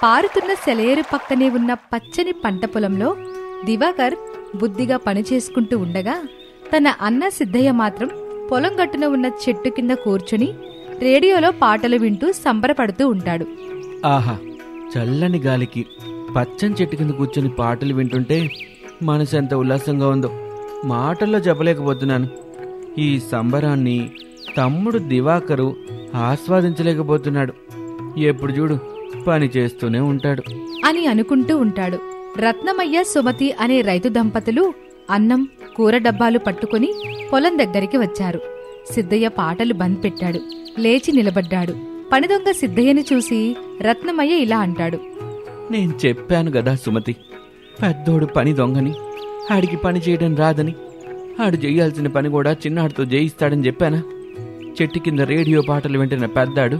పారుతున్న సెలయేరు పక్కనే ఉన్న పచ్చని పంట పొలంలో దివాకర్ బుద్ధిగా పనిచేసుకుంటూ ఉండగా తన అన్న సిద్ధయ్య మాత్రం పొలం గట్టున ఉన్న చెట్టు కింద కూర్చుని రేడియోలో పాటలు వింటూ సంబరపడుతూ ఉంటాడు. ఆహా, చల్లని గాలికి పచ్చని చెట్టు కింద కూర్చొని పాటలు వింటుంటే మనసు ఎంత ఉల్లాసంగా ఉందో మాటల్లో చెప్పలేకపోతున్నాను. ఈ సంబరాన్ని తమ్ముడు దివాకరు ఆస్వాదించలేకపోతున్నాడు. ఎప్పుడు చూడు పని చేస్తూనే ఉంటాడు అని అనుకుంటూ ఉంటాడు. రత్నమయ్య, సుమతి అనే రైతు దంపతులు అన్నం, కూర డబ్బాలు పట్టుకుని పొలం దగ్గరికి వచ్చారు. సిద్ధయ్య పాటలు బంద్ పెట్టాడు. లేచి నిలబడ్డాడు. పనిదొంగ సిద్ధయ్యని చూసి రత్నమయ్య ఇలా అంటాడు. నేను చెప్పాను గదా సుమతి, పెద్దోడు పని దొంగని, ఆడికి పని చేయడం రాదని. ఆడు చేయాల్సిన పని కూడా చిన్నాడితో చేయిస్తాడని చెప్పానా? చెట్టు కింద రేడియో పాటలు వింటున్న పెద్దాడు,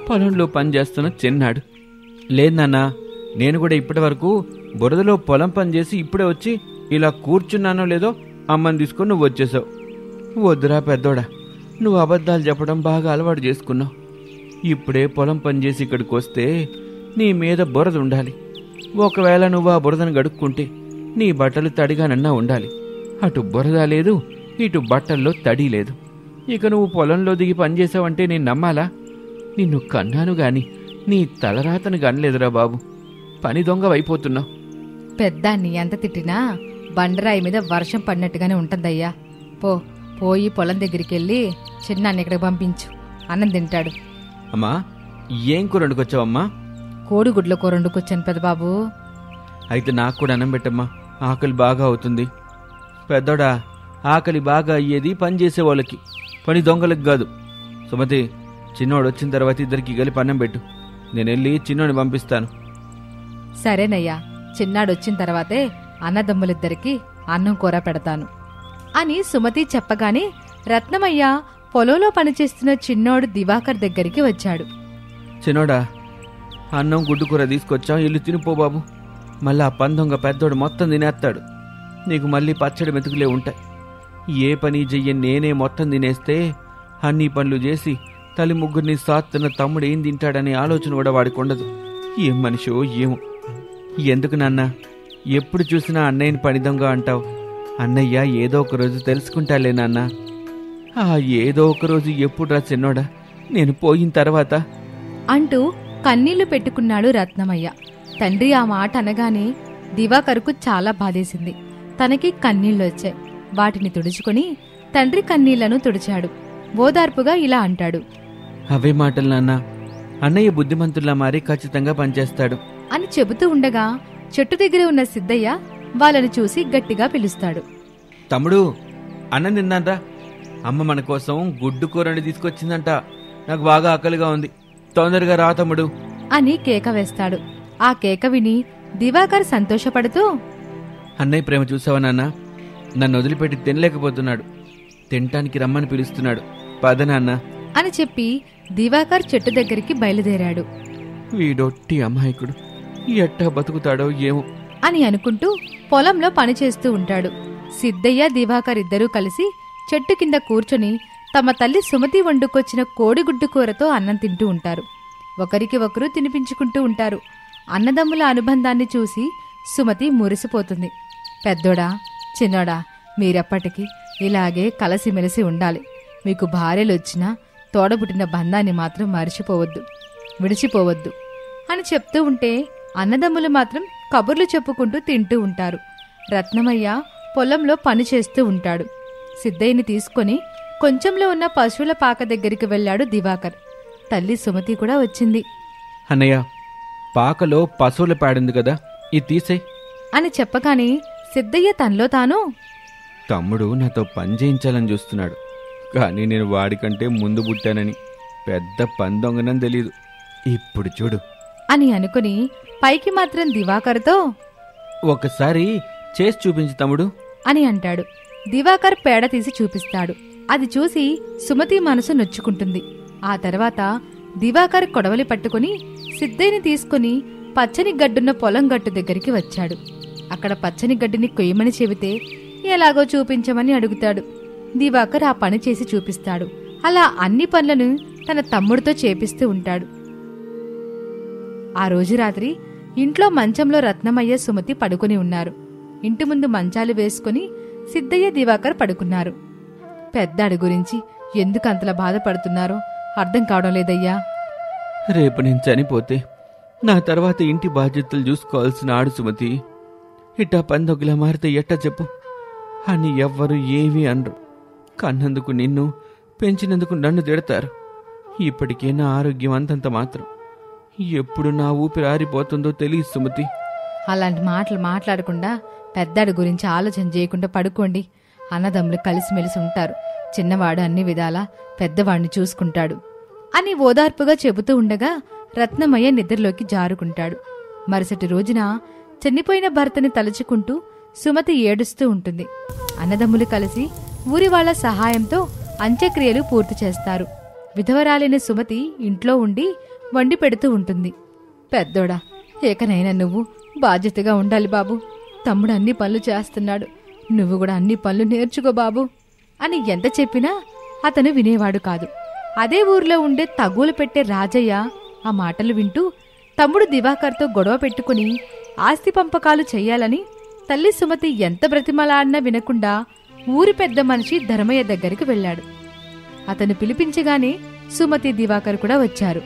పొలంలో పని చేస్తున్న చిన్నాడు. లేదన్నా, నేను కూడా ఇప్పటి వరకు బురదలో పొలం పని చేసి ఇప్పుడే వచ్చి ఇలా కూర్చున్నానో లేదో అమ్మని తీసుకొని నువ్వు వచ్చేసావు. వద్దురా పెద్దోడా, నువ్వు అబద్ధాలు చెప్పడం బాగా అలవాటు చేసుకున్నావు. ఇప్పుడే పొలం పని చేసి ఇక్కడికి వస్తే నీ మీద బురద ఉండాలి. ఒకవేళ నువ్వు ఆ బురదను గడుక్కుంటే నీ బట్టలు తడిగానన్నా ఉండాలి. అటు బురద లేదు, ఇటు బట్టల్లో తడి లేదు. ఇక నువ్వు పొలంలో దిగి పనిచేసావంటే నేను నమ్మాలా? నిన్ను కన్నాను గాని నీ తలరాతను గనలేదురా బాబు. పని దొంగవైపోతున్నావు. పెద్దాన్ని ఎంత తిట్టినా బండరాయి మీద వర్షం పడినట్టుగానే ఉంటుందయ్యా. పోయి పొలం దగ్గరికెళ్ళి చిన్నాన్ని ఇక్కడికి పంపించు, అన్నం తింటాడు. అమ్మా, ఏం కూర వండుకొచ్చావమ్మా? కోడిగుడ్ల కూర వండుకొచ్చాను పెద్దబాబు. అయితే నాకు కూడా అన్నం పెట్టమ్మా, ఆకలి బాగా అవుతుంది. పెద్దోడా, ఆకలి బాగా అయ్యేది పని చేసేవాళ్ళకి, పని దొంగలకు కాదు. సుమతి, చిన్నోడు వచ్చిన తర్వాత ఇద్దరికి కలిపి అన్నం పెట్టు. నేను వెళ్ళి చిన్నోడిని పంపిస్తాను. సరేనయ్యా, చిన్నాడొచ్చిన తర్వాతే అన్నదమ్ములిద్దరికి అన్నం కూర పెడతాను అని సుమతి చెప్పగానే రత్నమయ్య పొలంలో పనిచేస్తున్న చిన్నోడు దివాకర్ దగ్గరికి వచ్చాడు. చిన్నోడా, అన్నం గుడ్డు కూర తీసుకొచ్చాం, ఇల్లు తినిపో బాబు. మళ్ళీ ఆ పందొంగ పెద్దోడు మొత్తం తినేస్తాడు. నీకు మళ్ళీ పచ్చడి మెతుకులే ఉంటాయి. ఏ పని చెయ్యని నేనే మొత్తం తినేస్తే అన్ని పనులు చేసి తల్లి ముగ్గురిని సాత్తున్న తమ్ముడు ఏం తింటాడనే ఆలోచన కూడా వాడికి ఉండదు. ఏం మనిషో ఏమో. ఎందుకు నాన్న ఎప్పుడు చూసినా అన్నయ్యని పని దొంగ అంటావు? అన్నయ్య ఏదో ఒక రోజు తెలుసుకుంటాలే నాన్న. ఆ ఏదో ఒక రోజు ఎప్పుడురా చిన్నోడా, నేను పోయిన తర్వాత అంటూ కన్నీళ్లు పెట్టుకున్నాడు రత్నమయ్య. తండ్రి ఆ మాట అనగానే దివాకర్కు చాలా బాధేసింది. తనకి కన్నీళ్లొచ్చాయి. వాటిని తుడుచుకొని తండ్రి కన్నీళ్లను తుడిచాడు. ఓదార్పుగా ఇలా అంటాడు. అవే మాటలు నాన్న, అన్నయ్య బుద్ధిమంతుల్లా మారి ఖచ్చితంగా పనిచేస్తాడు అని చెబుతూ ఉండగా చెట్టు దగ్గర ఉన్న సిద్ధయ్య వాళ్ళని చూసి గట్టిగా పిలుస్తాడు. తమ్ముడు, అన్నం తిందాన్రా. అమ్మ మన కోసం గుడ్డు కూరని తీసుకొచ్చిందంట. నాకు బాగా ఆకలిగా ఉంది, తొందరగా రా తమ్ముడు అని కేక వేస్తాడు. ఆ కేక విని దివాకర్ సంతోషపడుతూ, అన్నయ్య ప్రేమ చూసావా నాన్న? నన్ను వదిలిపెట్టి తినలేకపోతున్నాడు. తినటానికి రమ్మని పిలుస్తున్నాడు. పద నాన్న అని చెప్పి దివాకర్ చెట్టు దగ్గరికి బయలుదేరాడు. వీడొట్టి అమాయకుడు, ఎట్టా బతుకుతాడో ఏమో అని అనుకుంటూ పొలంలో పనిచేస్తూ ఉంటాడు. సిద్ధయ్య, దివాకర్ ఇద్దరూ కలిసి చెట్టు కింద కూర్చొని తమ తల్లి సుమతి వండుకొచ్చిన కోడిగుడ్డు కూరతో అన్నం తింటూ ఉంటారు. ఒకరికి ఒకరు తినిపించుకుంటూ ఉంటారు. అన్నదమ్ముల అనుబంధాన్ని చూసి సుమతి మురిసిపోతుంది. పెద్దోడా, చిన్నోడా, మీరెప్పటికీ ఇలాగే కలసిమెలిసి ఉండాలి. మీకు భార్యలొచ్చినా తోడబుట్టిన బంధాన్ని మాత్రం మర్చిపోవద్దు, విడిచిపోవద్దు అని చెప్తూ ఉంటే అన్నదమ్ములు మాత్రం కబుర్లు చెప్పుకుంటూ తింటూ ఉంటారు. రత్నమయ్య పొలంలో పని చేస్తూ ఉంటాడు. సిద్ధయ్యని తీసుకొని కొంచెంలో ఉన్న పశువుల పాక దగ్గరికి వెళ్ళాడు దివాకర్. తల్లి సుమతి కూడా వచ్చింది. అన్నయ్య, పాకలో పశువుల పాడింది కదా, ఇది తీసేయ్ అని చెప్పగానే సిద్ధయ్య తనలో తాను, తమ్ముడు నాతో పని చేయించాలని చూస్తున్నాడు, కానీ నేను వాడికంటే ముందు పుట్టానని, పెద్ద పందొంగనని తెలీదు. ఇప్పుడు చూడు అని అనుకుని పైకి మాత్రం దివాకర్తో, ఒకసారి చేసి చూపించు తమ్ముడు అని అంటాడు. దివాకర్ పేడ తీసి చూపిస్తాడు. అది చూసి సుమతి మనసు నొచ్చుకుంటుంది. ఆ తర్వాత దివాకర్ కొడవలి పట్టుకుని సిద్ధయ్యని తీసుకుని పచ్చని గడ్డున్న పొలం గట్టు దగ్గరికి వచ్చాడు. అక్కడ పచ్చని గడ్డిని కొయ్యమని చెబితే ఎలాగో చూపించమని అడుగుతాడు. దివాకర్ ఆ పని చేసి చూపిస్తాడు. అలా అన్ని పనులను తన తమ్ముడితో చేపిస్తూ ఉంటాడు. ఆ రోజు రాత్రి ఇంట్లో మంచంలో రత్నమయ్య సుమతి పడుకుని ఉన్నారు. ఇంటి ముందు మంచాలు వేసుకుని సిద్ధయ్య దివాకర్ పడుకున్నారు. పెద్దాడి గురించి ఎందుకు అంతలా బాధపడుతున్నారో అర్థం కావడం లేదయ్యా. రేపు నేను చనిపోతే నా తర్వాత ఇంటి బాధ్యతలు చూసుకోవాల్సిన ఆడు సుమతి. ఇట్టా పందొకలా మారితే ఎట్టా చెప్పు అని ఎవ్వరు ఏమీ అనరు. కన్నందుకు నిన్ను, పెంచినందుకు నన్ను తిడతారు. ఇప్పటికే నా ఆరోగ్యం అంతంత మాత్రం. ఎప్పుడు నా ఊపిరి ఆరిపోతుందో తెలియదు సుమతి. అలాంటి మాటలు మాట్లాడకుండా పెద్దాడి గురించి ఆలోచన చేయకుండా పడుకోండి. అన్నదమ్ములు కలిసిమెలిసి ఉంటారు. చిన్నవాడు అన్ని విధాలా పెద్దవాడిని చూసుకుంటాడు అని ఓదార్పుగా చెబుతూ ఉండగా రత్నమయ్య నిద్రలోకి జారుకుంటాడు. మరుసటి రోజున చనిపోయిన భర్తని తలుచుకుంటూ సుమతి ఏడుస్తూ ఉంటుంది. అన్నదమ్ములు కలిసి ఊరి వాళ్ల సహాయంతో అంత్యక్రియలు పూర్తి చేస్తారు. విధవరాలైన సుమతి ఇంట్లో ఉండి వండి పెడుతూ ఉంటుంది. పెద్దోడా, ఏకనైనా నువ్వు బాధ్యతగా ఉండాలి బాబు. తమ్ముడు అన్ని పనులు చేస్తున్నాడు, నువ్వు కూడా అన్ని పనులు నేర్చుకో బాబు అని ఎంత చెప్పినా అతను వినేవాడు కాదు. అదే ఊర్లో ఉండే తగులు పెట్టే రాజయ్య ఆ మాటలు వింటూ తమ్ముడు దివాకర్తో గొడవ పెట్టుకుని ఆస్తి పంపకాలు చెయ్యాలని తల్లి సుమతి ఎంత బ్రతిమలాడినా వినకుండా ఊరి పెద్ద మనిషి ధర్మయ్య దగ్గరికి వెళ్లాడు. అతను పిలిపించగానే సుమతి దివాకర్ కూడా వచ్చారు.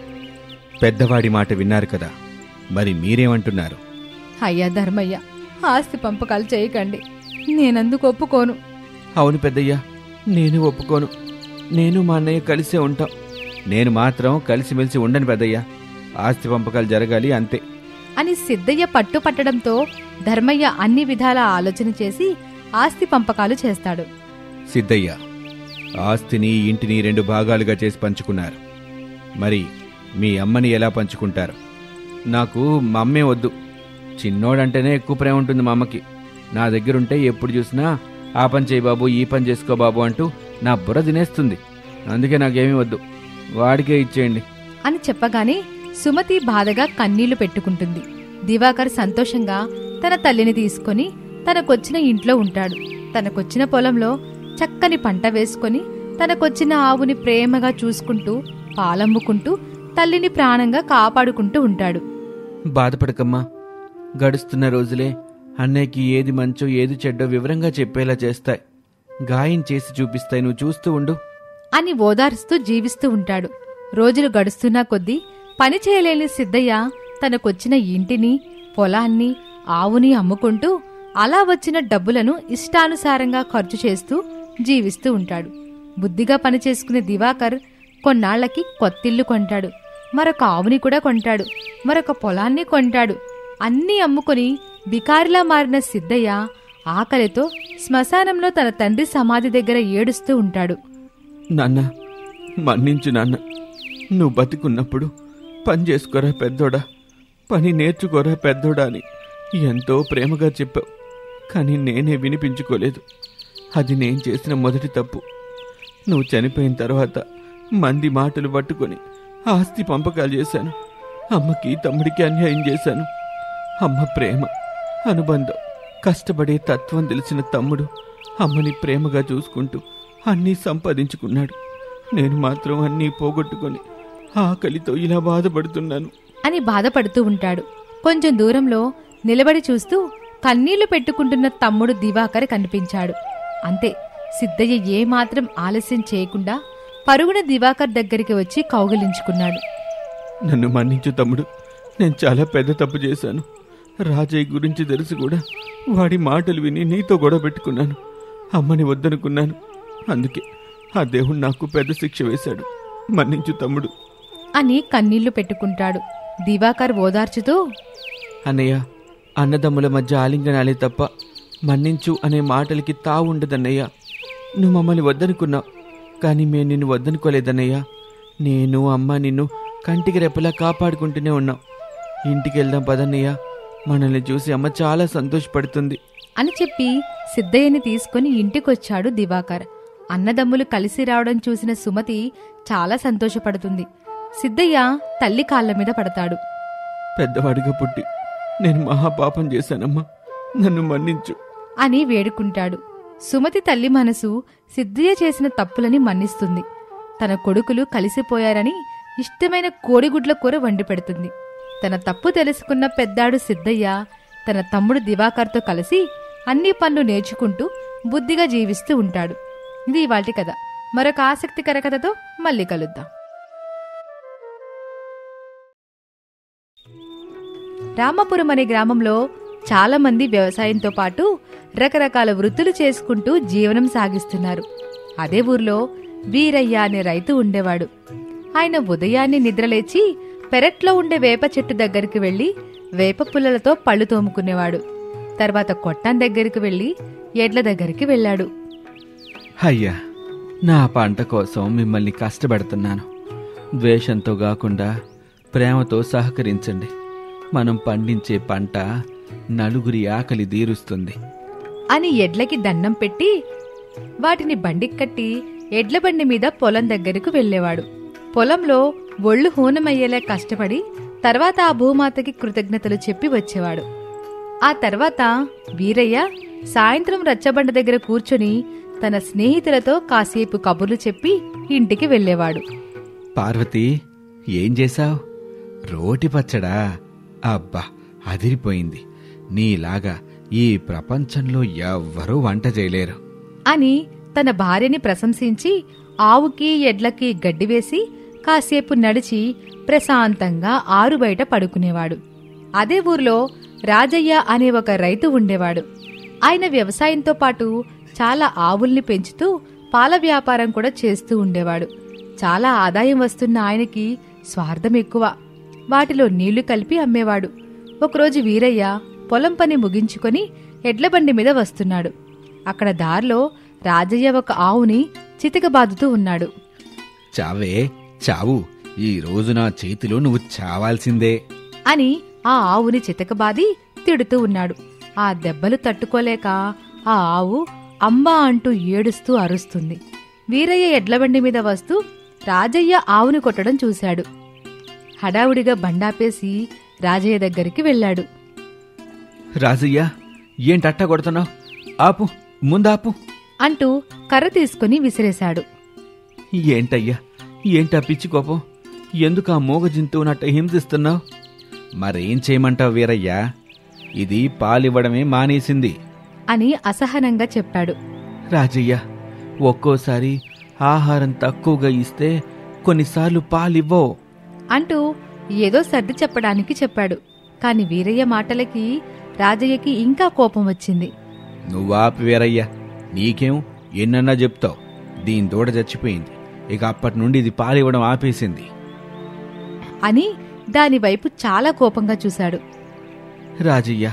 పెద్దవాడి మాట విన్నారు కదా, మరి మీరేమంటున్నారు? అయ్యా ధర్మయ్య, ఆస్తి పంపకాలు చేయకండి, నేనందుకు ఒప్పుకోను. అవును పెద్దయ్యా, నేను ఒప్పుకోను. నేను మా అన్నయ్య కలిసే ఉంటాం. నేను మాత్రం కలిసిమెలిసి ఉండను పెద్దయ్యా. ఆస్తి పంపకాలు జరగాలి అంతే అని సిద్ధయ్య పట్టుపట్టడంతో ధర్మయ్య అన్ని విధాల ఆలోచన చేసి ఆస్తి పంపకాలు చేస్తాడు. సిద్ధయ్య, ఆస్తిని ఇంటిని 2 భాగాలుగా చేసి పంచుకున్నారు. మరి మీ అమ్మని ఎలా పంచుకుంటారు? నాకు మా అమ్మే వద్దు. చిన్నోడంటేనే ఎక్కువ ప్రేమ ఉంటుంది మా అమ్మకి. నా దగ్గరుంటే ఎప్పుడు చూసినా ఆ పని చేయి బాబు, ఈ పని చేసుకో బాబు అంటూ నా బుర్ర తినేస్తుంది. అందుకే నాకేమీ వద్దు, వాడికే ఇచ్చేయండి అని చెప్పగానే సుమతి బాధగా కన్నీళ్లు పెట్టుకుంటుంది. దివాకర్ సంతోషంగా తన తల్లిని తీసుకుని తనకొచ్చిన ఇంట్లో ఉంటాడు. తనకొచ్చిన పొలంలో చక్కని పంట వేసుకొని తనకొచ్చిన ఆవుని ప్రేమగా చూసుకుంటూ పాలమ్ముకుంటూ తల్లిని ప్రాణంగా కాపాడుకుంటూ ఉంటాడు. బాధపడకమ్మా, గడుస్తున్న రోజులే అన్నయ్యకి ఏది మంచో ఏది చెడ్డో వివరంగా చెప్పేలా చేస్తాయి. గాయం చేసి చూపిస్తాయి, నువ్వు చూస్తూ ఉండు అని ఓదార్స్తూ జీవిస్తూ ఉంటాడు. రోజులు గడుస్తున్నా కొద్దీ పని చేయలేని సిద్ధయ్య తనకొచ్చిన ఇంటిని, పొలాన్ని, ఆవుని అమ్ముకుంటూ అలా వచ్చిన డబ్బులను ఇష్టానుసారంగా ఖర్చు చేస్తూ జీవిస్తూ ఉంటాడు. బుద్ధిగా పనిచేసుకునే దివాకర్ కొన్నాళ్లకి కొత్తిల్లు కొంటాడు. మరొక ఆవుని కూడా కొంటాడు. మరొక పొలాన్ని కొంటాడు. అన్నీ అమ్ముకొని బికారిలా మారిన సిద్ధయ్య ఆకలితో శ్మశానంలో తన తండ్రి సమాధి దగ్గర ఏడుస్తూ ఉంటాడు. నాన్న, మన్నించు నాన్న. నువ్వు బతికున్నప్పుడు పని చేసుకోరా పెద్దోడా, పని నేర్చుకోరా పెద్దోడా అని ఎంతో ప్రేమగా చెప్పావు. కానీ నేనే వినిపించుకోలేదు. అది నేను చేసిన మొదటి తప్పు. నువ్వు చనిపోయిన తర్వాత మంది మాటలు పట్టుకొని ఆస్తి పంపకాలు చేశాను. అమ్మకి తమ్ముడికి అన్యాయం చేశాను. అమ్మ ప్రేమ, అనుబంధం, కష్టపడే తత్వం తెలిసిన తమ్ముడు అమ్మని ప్రేమగా చూసుకుంటూ అన్నీ సంపాదించుకున్నాడు. నేను మాత్రం అన్నీ పోగొట్టుకొని ఆకలితో ఇలా బాధపడుతున్నాను అని బాధపడుతూ ఉంటాడు. కొంచెం దూరంలో నిలబడి చూస్తూ కన్నీళ్లు పెట్టుకుంటున్న తమ్ముడు దివాకర్ కనిపించాడు. అంతే, సిద్ధయ్య ఏమాత్రం ఆలస్యం చేయకుండా పరుగున దివాకర్ దగ్గరికి వచ్చి కౌగిలించుకున్నాడు. నన్ను మన్నించు తమ్ముడు, నేను చాలా పెద్ద తప్పు చేశాను. రాజయ్య గురించి తెలిసి కూడా వాడి మాటలు విని నీతో గొడవ పెట్టుకున్నాను. అమ్మని వద్దనుకున్నాను. అందుకే ఆ దేవుడు నాకు పెద్ద శిక్ష వేశాడు. మన్నించు తమ్ముడు అని కన్నీళ్లు పెట్టుకుంటాడు. దివాకర్ ఓదార్చుతూ, అన్నయ్య, అన్నదమ్ముల మధ్య ఆలింగనాలే తప్ప మన్నించు అనే మాటలకి తావుండదన్నయ్య. నువ్వు మమ్మల్ని వద్దనుకున్నావు, కానీ మేము నిన్ను వద్దనుకోలేదన్నయ్య. నేను అమ్మ నిన్ను కంటికి రెప్పలా కాపాడుకుంటూనే ఉన్నాం. ఇంటికి వెళ్దాం పదన్నయ్య, మనల్ని చూసి అమ్మ చాలా సంతోషపడుతుంది అని చెప్పి సిద్ధయ్యని తీసుకుని ఇంటికొచ్చాడు దివాకర్. అన్నదమ్ములు కలిసి రావడం చూసిన సుమతి చాలా సంతోషపడుతుంది. సిద్ధయ్య తల్లి కాళ్ల మీద పడతాడు. పెద్దవాడిగా పుట్టి నేను మహాపాపం చేశానమ్మా, నన్ను మన్నించు అని వేడుకుంటాడు. సుమతి తల్లి మనసు సిద్ధయ్య చేసిన తప్పులని మన్నిస్తుంది. తన కొడుకులు కలిసిపోయారని ఇష్టమైన కోడిగుడ్ల కూర వండి పెడుతుంది. తన తప్పు తెలుసుకున్న పెద్దాడు సిద్ధయ్య తన తమ్ముడు దివాకర్తో కలిసి అన్ని పనులు నేర్చుకుంటూ బుద్ధిగా జీవిస్తూ ఉంటాడు. ఇది ఇవాల్టి కథ. మరొక ఆసక్తికర కథతో మళ్ళీ కలుద్దాం. రామాపురం అనే గ్రామంలో చాలా మంది వ్యవసాయంతో పాటు రకరకాల వృత్తులు చేసుకుంటూ జీవనం సాగిస్తున్నారు. అదే ఊర్లో వీరయ్య అనే రైతు ఉండేవాడు. ఆయన ఉదయాన్నే నిద్రలేచి పెరట్లో ఉండే వేప చెట్టు దగ్గరికి వెళ్లి వేప పుల్లలతో పళ్ళు తోముకునేవాడు. తర్వాత కొట్టం దగ్గరికి వెళ్లి ఎడ్ల దగ్గరికి వెళ్ళాడు. అయ్యా, నా పంట కోసం మిమ్మల్ని కష్టపెడుతున్నాను. ద్వేషంతో కాకుండా ప్రేమతో సహకరించండి. మనం పండించే పంట నలుగురి ఆకలి తీరుస్తుంది అని ఎడ్లకి దండం పెట్టి వాటిని బండికి కట్టి ఎడ్ల బండి మీద పొలం దగ్గరకు వెళ్లేవాడు. పొలంలో ఒళ్ళు హూనమయ్యేలా కష్టపడి తర్వాత ఆ భూమాతకి కృతజ్ఞతలు చెప్పి వచ్చేవాడు. ఆ తర్వాత వీరయ్య సాయంత్రం రచ్చబండ దగ్గర కూర్చొని తన స్నేహితులతో కాసేపు కబుర్లు చెప్పి ఇంటికి వెళ్లేవాడు. పార్వతి, ఏం చేశావు? రోటి పచ్చడా? అబ్బా, అదిరిపోయింది. నీలాగా ఈ ప్రపంచంలో ఎవ్వరూ వంట చేయలేరు అని తన భార్యని ప్రశంసించి ఆవుకి ఎడ్లకి గడ్డి వేసి కాసేపు నడిచి ప్రశాంతంగా ఆరు బయట పడుకునేవాడు. అదే ఊర్లో రాజయ్య అనే ఒక రైతు ఉండేవాడు. ఆయన వ్యవసాయంతో పాటు చాలా ఆవుల్ని పెంచుతూ పాల వ్యాపారం కూడా చేస్తూ ఉండేవాడు. చాలా ఆదాయం వస్తున్న ఆయనకి స్వార్థం ఎక్కువ. వాటిలో నీళ్లు కలిపి అమ్మేవాడు. ఒకరోజు వీరయ్య పొలం పని ముగించుకొని ఎడ్లబండి మీద వస్తున్నాడు. అక్కడ దారిలో రాజయ్య ఒక ఆవుని చితకబాదుతూ ఉన్నాడు. చావే చావు, ఈ రోజు నా చేతిలో నువ్వు చావాల్సిందే అని ఆ ఆవుని చితకబాది తిడుతూ ఉన్నాడు. ఆ దెబ్బలు తట్టుకోలేక ఆ ఆవు అమ్మా అంటూ ఏడుస్తూ అరుస్తుంది. వీరయ్య ఎడ్లబండి మీద వస్తూ రాజయ్య ఆవుని కొట్టడం చూశాడు. హడావుడిగా బండాపేసి రాజయ్య దగ్గరికి వెళ్ళాడు. రాజయ్య, ఏంటట్టా కొడుతున్నావు? ఆపు, ముందాపు అంటూ కర్ర తీసుకుని విసిరేశాడు. ఏంటయ్యా, ఏంటా పిచ్చి కోపం? ఎందుకు ఆ మూగ జంతువునట్ట హింసిస్తున్నావు? మరేం చేయమంటావు వీరయ్యా? ఇది పాలివ్వడమే మానేసింది అని అసహనంగా చెప్పాడు. రాజయ్య, ఒక్కోసారి ఆహారం తక్కువగా ఇస్తే కొన్నిసార్లు పాలివ్వవు అంటూ ఏదో సర్ది చెప్పడానికి చెప్పాడు. కాని వీరయ్య మాటలకి రాజయ్యకి ఇంకా కోపం వచ్చింది. నువ్వాపి వీరయ్యా, నీకేం ఎన్నన్నా చెప్తావు. దీని దూడ చచ్చిపోయింది, ఇక అప్పటి నుండి ఇది పాలివ్వడం ఆపేసింది అని దానివైపు చాలా కోపంగా చూశాడు. రాజయ్య,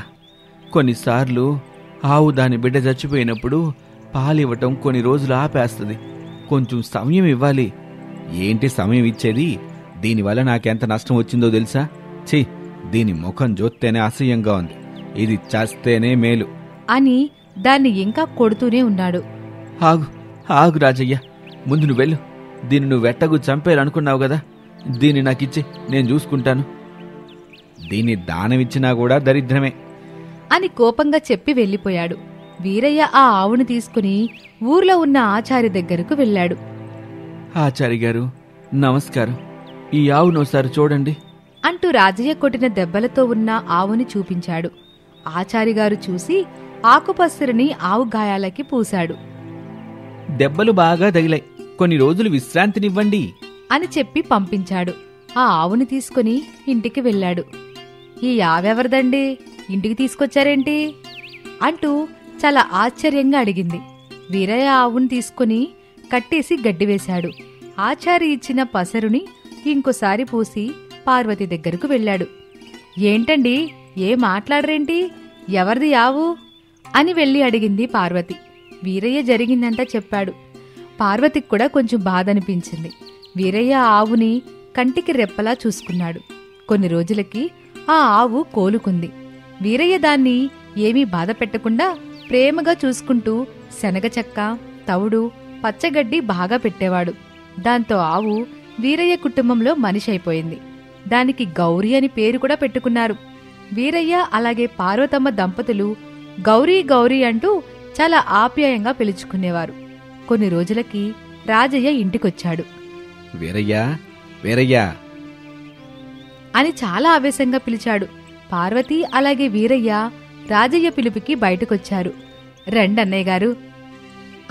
కొన్నిసార్లు ఆవు దాని బిడ్డ చచ్చిపోయినప్పుడు పాలివ్వటం కొన్ని రోజులు ఆపేస్తుంది. కొంచెం సమయం ఇవ్వాలి. ఏంటి సమయం ఇచ్చేది? దీనివల్ల నాకెంత నష్టం వచ్చిందో తెలుసా? ఛీ, దీని ముఖం చూస్తేనే అసహ్యంగా ఉంది. ఇది చస్తేనే మేలు అని దాన్ని ఇంకా కొడుతూనే ఉన్నాడు. ఆగు ఆగు రాజయ్య, ముందు నువ్వు వెళ్ళు. దీన్ని నువ్వు వెట్టగు చంపేయాలనుకున్నావు కదా, దీన్ని నాకిచ్చి నేను చూసుకుంటాను. దీన్ని దానమిచ్చినా కూడా దరిద్రమే అని కోపంగా చెప్పి వెళ్ళిపోయాడు. వీరయ్య ఆ ఆవును తీసుకుని ఊర్లో ఉన్న ఆచారి దగ్గరకు వెళ్ళాడు. ఆచారి గారు, నమస్కారం. ఈ ఆవునోసారి చూడండి అంటూ రాజయ్య కొట్టిన దెబ్బలతో ఉన్న ఆవుని చూపించాడు. ఆచారిగారు చూసి ఆకుపసరిని ఆవు గాయాలకి పూశాడు. దెబ్బలు బాగా తగిలాయి, కొన్ని రోజులు విశ్రాంతినివ్వండి అని చెప్పి పంపించాడు. ఆ ఆవుని తీసుకుని ఇంటికి వెళ్ళాడు. ఈ ఆవెవరిదండి, ఇంటికి తీసుకొచ్చారేంటి అంటూ చాలా ఆశ్చర్యంగా అడిగింది. వీరయ్య ఆవుని తీసుకుని కట్టేసి గడ్డివేశాడు. ఆచారి ఇచ్చిన పసరుని ఇంకోసారి పూసి పార్వతి దగ్గరకు వెళ్ళాడు. ఏంటండి, ఏ మాట్లాడరేంటి, ఎవరిది ఆవు అని వెళ్ళి అడిగింది పార్వతి. వీరయ్య జరిగిందంతా చెప్పాడు. పార్వతికి కూడా కొంచెం బాధ అనిపించింది. వీరయ్య ఆవుని కంటికి రెప్పలా చూసుకున్నాడు. కొన్ని రోజులకి ఆ ఆవు కోలుకుంది. వీరయ్య దాన్ని ఏమీ బాధ పెట్టకుండా ప్రేమగా చూసుకుంటూ శనగ చెక్క, తవుడు, పచ్చగడ్డి బాగా పెట్టేవాడు. దాంతో ఆవు వీరయ్య కుటుంబంలో మనిషి అయిపోయింది. దానికి గౌరీ అని పేరు కూడా పెట్టుకున్నారు. వీరయ్య అలాగే పార్వతమ్మ దంపతులు గౌరీ గౌరీ అంటూ చాలా ఆప్యాయంగా పిలుచుకునేవారు. కొన్ని రోజులకి రాజయ్య ఇంటికొచ్చాడు. వీరయ్యా వీరయ్యా అని చాలా ఆవేశంగా పిలిచాడు. పార్వతి అలాగే వీరయ్య రాజయ్య పిలుపుకి బయటకొచ్చారు. రండన్నయ్య గారు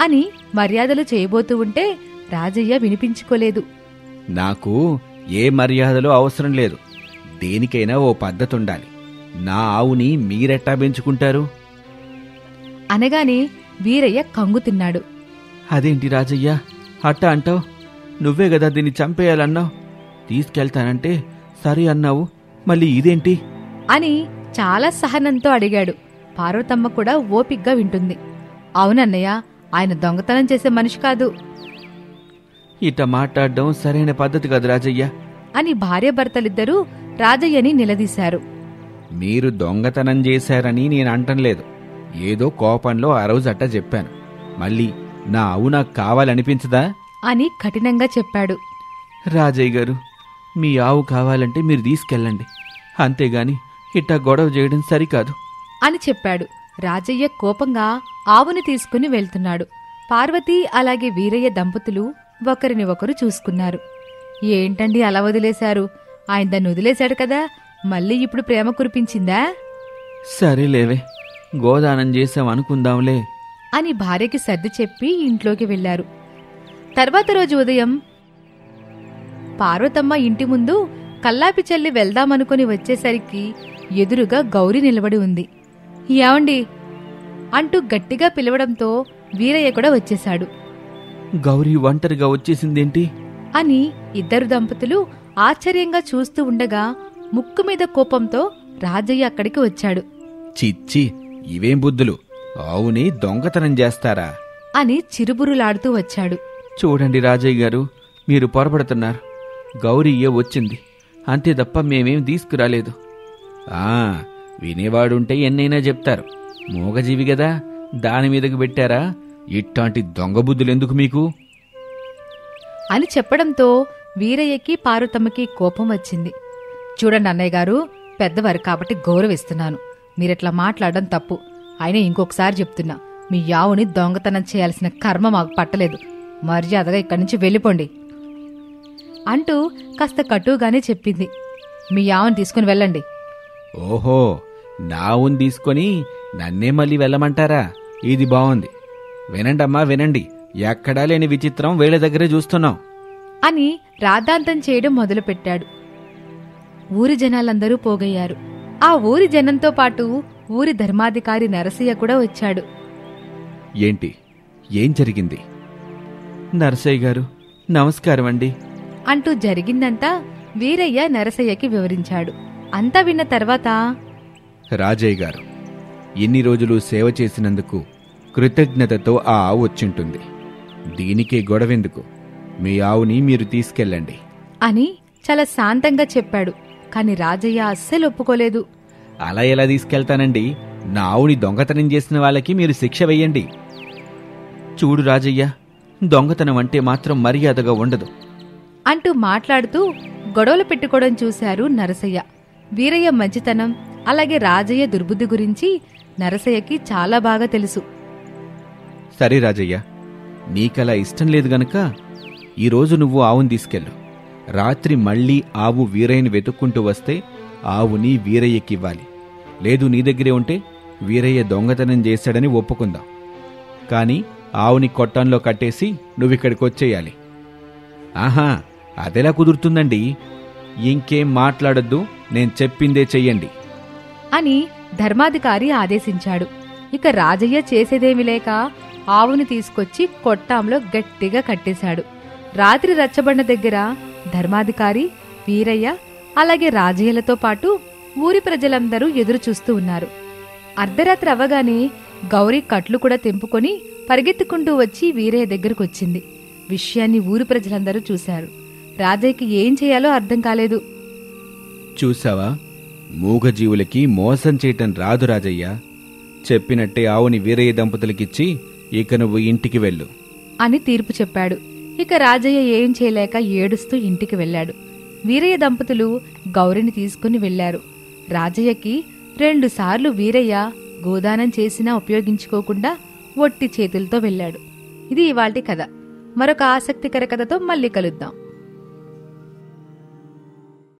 అని మర్యాదలు చేయబోతూ ఉంటే రాజయ్య వినిపించుకోలేదు. నాకు ఏ మర్యాదలు అవసరం లేదు. దేనికైనా ఓ పద్ధతుండాలి. నా ఆవుని మీరెట్టా పెంచుకుంటారు? అనగానే వీరయ్య కంగు తిన్నాడు. అదేంటి రాజయ్య అట్టా అంటావు? నువ్వే కదా దీన్ని చంపేయాలన్నావు. తీసుకెళ్తానంటే సరే అన్నావు, మళ్ళీ ఇదేంటి అని చాలా సహనంతో అడిగాడు. పార్వతమ్మ కూడా ఓపిగ్గా వింటుంది. అవునన్నయ్య, ఆయన దొంగతనం చేసే మనిషి కాదు ఇట్ట మాట్లాడడం సరైన పద్ధతి కాదు రాజయ్య అని భార్యాభర్తలిద్దరూ రాజయ్యని నిలదీశారు. మీరు దొంగతనం చేశారని నేను అంటంలేదు. ఏదో కోపంలో ఆ రోజు అట్టా చెప్పాను. మళ్ళీ నా ఆవు నాకు కావాలనిపించదా అని కఠినంగా చెప్పాడు. రాజయ్య గారు, మీ ఆవు కావాలంటే మీరు తీసుకెళ్ళండి, అంతేగాని ఇట్టా గొడవ చేయడం సరికాదు అని చెప్పాడు. రాజయ్య కోపంగా ఆవుని తీసుకుని వెళ్తున్నాడు. పార్వతి అలాగే వీరయ్య దంపతులు ఒకరిని ఒకరు చూసుకున్నారు. ఏంటండి అలా వదిలేశారు? ఆయన దాన్ని వదిలేశాడు కదా, మళ్ళీ ఇప్పుడు ప్రేమ కురిపించిందా సరేలేవే, గోదానం చేసాం అనుకుందాంలే అని భార్యకి సర్ది చెప్పి ఇంట్లోకి వెళ్లారు. తర్వాత రోజు ఉదయం పార్వతమ్మ ఇంటి ముందు కల్లాపి చల్లి వెళ్దామనుకుని వచ్చేసరికి ఎదురుగా గౌరి నిలబడి ఉంది. ఏమండి అంటూ గట్టిగా పిలవడంతో వీరయ్య కూడా వచ్చేశాడు. గౌరీ ఒంటరిగా వచ్చేసిందేంటి అని ఇద్దరు దంపతులు ఆశ్చర్యంగా చూస్తూ ఉండగా ముక్కు మీద కోపంతో రాజయ్య అక్కడికి వచ్చాడు. చిచ్చి, ఇవేం బుద్ధులు! ఆవుని దొంగతనం చేస్తారా అని చిరుబురులాడుతూ వచ్చాడు. చూడండి రాజయ్య గారు, మీరు పొరపడుతున్నారు. గౌరీయే వచ్చింది అంతే తప్ప మేమేం తీసుకురాలేదు. వినేవాడుంటే ఎన్నైనా చెప్తారు. మూగజీవి గదా, దాని మీదకు పెట్టారా? ఇట్లాంటి దొంగ బుద్ధులెందుకు మీకు అని చెప్పడంతో వీరయ్యకి పార్వతమ్మకి కోపం వచ్చింది. చూడండి అన్నయ్య గారు, పెద్దవారు కాబట్టి గౌరవిస్తున్నాను. మీరెట్లా మాట్లాడడం తప్పు. అయినా ఇంకొకసారి చెప్తున్నా, మీ యావుని దొంగతనం చేయాల్సిన కర్మ మాకు పట్టలేదు. మర్యాదగా ఇక్కడి నుంచి వెళ్ళిపోండి అంటూ కాస్త కటుగానే చెప్పింది. మీ యావుని తీసుకుని వెళ్ళండి. ఓహో, నా ఆవుని తీసుకొని నన్నే మళ్ళీ వెళ్ళమంటారా? ఇది బాగుంది. వినండమ్మా వినండి, ఎక్కడా లేని విచిత్రం వీళ్ళ దగ్గరే చూస్తున్నాం అని రాద్ధాంతం చేయడం మొదలుపెట్టాడు. ఊరి జనాలందరూ పోగయ్యారు. ఆ ఊరి జనంతో పాటు ఊరి ధర్మాధికారి నరసయ్య కూడా వచ్చాడు. ఏంటి, ఏం జరిగింది? నరసయ్య గారు నమస్కారం అండి అంటూ జరిగిందంతా వీరయ్య నరసయ్యకి వివరించాడు. అంతా విన్న తర్వాత, రాజయ్య గారు, ఇన్ని రోజులు సేవ చేసినందుకు కృతజ్ఞతతో ఆ ఆవు వచ్చింటుంది. దీనికే గొడవెందుకు? మీ ఆవుని మీరు తీసుకెళ్ళండి అని చాలా శాంతంగా చెప్పాడు. కాని రాజయ్య అస్సలు ఒప్పుకోలేదు. అలా ఎలా తీసుకెళ్తానండి? నా ఆవుని దొంగతనం చేసిన వాళ్ళకి మీరు శిక్ష వెయ్యండి. చూడు రాజయ్య, దొంగతనం అంటే మాత్రం మర్యాదగా ఉండదు అంటూ మాట్లాడుతూ గొడవలు పెట్టుకోవడం చూశారు నరసయ్య. వీరయ్య మంచితనం అలాగే రాజయ్య దుర్బుద్ధి గురించి నరసయ్యకి చాలా బాగా తెలుసు. సరే రాజయ్య, నీకలా ఇష్టం లేదు గనక ఈరోజు నువ్వు ఆవుని తీసుకెళ్ళు. రాత్రి మళ్ళీ ఆవు వీరయ్యని వెతుక్కుంటూ వస్తే ఆవుని వీరయ్యకివ్వాలి. లేదు నీ దగ్గరే ఉంటే వీరయ్య దొంగతనం చేశాడని ఒప్పుకుందాం. కాని ఆవుని కొట్టంలో కట్టేసి నువ్విక్కడికొచ్చేయాలి. ఆహా, అదెలా కుదురుతుందండి? ఇంకేం మాట్లాడొద్దు, నేను చెప్పిందే చెయ్యండి అని ధర్మాధికారి ఆదేశించాడు. ఇక రాజయ్య చేసేదేమి లేక ఆవుని తీసుకొచ్చి కొట్టాంలో గట్టిగా కట్టేశాడు. రాత్రి రచ్చబండ దగ్గర ధర్మాధికారి, వీరయ్య అలాగే రాజయ్యలతో పాటు ఊరి ప్రజలందరూ ఎదురు చూస్తూ ఉన్నారు. అర్ధరాత్రి అవ్వగానే గౌరీ కట్లు కూడా తెంపుకొని పరిగెత్తుకుంటూ వచ్చి వీరయ్య దగ్గరకొచ్చింది. విషయాన్ని ఊరి ప్రజలందరూ చూశారు. రాజయ్యకి ఏం చేయాలో అర్థం కాలేదు. చూసావా, మూగజీవులకి మోసం చేయటం రాదు రాజయ్య. చెప్పినట్టే ఆవుని వీరయ్య దంపతులకిచ్చి ఇక నువ్వు ఇంటికి వెళ్ళు అని తీర్పు చెప్పాడు. ఇక రాజయ్య ఏం చేయలేక ఏడుస్తూ ఇంటికి వెళ్ళాడు. వీరయ్య దంపతులు గౌరిని తీసుకుని వెళ్లారు. రాజయ్యకి 2 సార్లు వీరయ్య గోదానం చేసినా ఉపయోగించుకోకుండా ఒట్టి చేతులతో వెళ్ళాడు. ఇది ఇవాల్టి కథ. మరొక ఆసక్తికర కథతో మళ్ళీ కలుద్దాం.